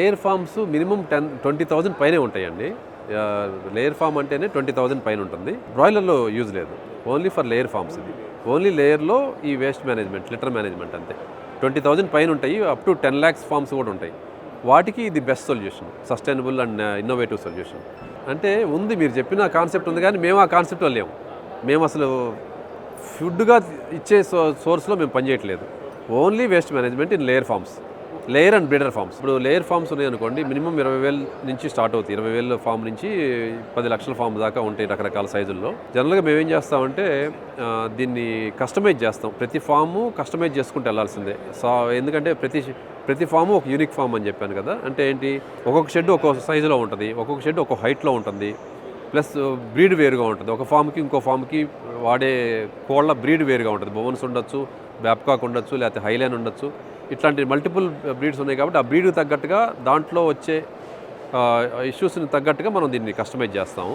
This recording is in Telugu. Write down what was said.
లేయర్ ఫామ్స్ మినిమం 20,000 పైనే ఉంటాయండి. లేయర్ ఫామ్ అంటేనే 20,000 పైన ఉంటుంది. బ్రాయిలర్‌లో యూజ్ లేదు. ఓన్లీ ఫర్ లేయర్ ఫామ్స్ ఇది. ఓన్లీ లేయర్‌లో ఈ వేస్ట్ మేనేజ్మెంట్, లిటర్ మేనేజ్మెంట్ అంతే. 20,000 పైన ఉంటాయి. అప్ టు 10 lakhs ఫామ్స్ కూడా ఉంటాయి. వాటికి ఇది best solution. Sustainable and innovative solution. అంటే ఉంది, మీరు చెప్పిన కాన్సెప్ట్ ఉంది, కానీ మేము ఆ కాన్సెప్ట్‌లో లేము. మేము అసలు ఫుడ్‌గా ఇచ్చే సోర్స్‌లో మేము పనిచేయట్లేదు. Only waste management in layer forms. Layer and breeder forms. ఇప్పుడు లేయర్ ఫామ్స్ ఉన్నాయనుకోండి, మినిమం 20,000 నుంచి స్టార్ట్ అవుతాయి. 20,000 ఫామ్ నుంచి 10 లక్షల ఫామ్ దాకా ఉంటాయి రకరకాల సైజుల్లో. జనరల్గా మేము ఏం చేస్తామంటే దీన్ని కస్టమైజ్ చేస్తాం. ప్రతి ఫాము కస్టమైజ్ చేసుకుంటూ వెళ్ళాల్సిందే. ఎందుకంటే ప్రతి ఫాము ఒక యూనిక్ ఫామ్ అని చెప్పాను కదా. అంటే ఏంటి, ఒక్కొక్క షెడ్ ఒక్కొక్క సైజులో ఉంటుంది, ఒక్కొక్క షెడ్ ఒక్కొక్క హైట్లో ఉంటుంది, ప్లస్ బ్రీడ్ వేరుగా ఉంటుంది. ఒక ఫామ్కి ఇంకో ఫామ్కి వాడే కోళ్ళ బ్రీడ్ వేరుగా ఉంటుంది. బోన్స్ ఉండొచ్చు, బ్యాప్కాక్ ఉండొచ్చు, లేకపోతే హైలైన్ ఉండొచ్చు. ఇట్లాంటి మల్టిపుల్ బ్రీడ్స్ ఉన్నాయి కాబట్టి ఆ బ్రీడ్కి తగ్గట్టుగా దాంట్లో వచ్చే ఇష్యూస్ని తగ్గట్టుగా మనం దీన్ని కస్టమైజ్ చేస్తాము.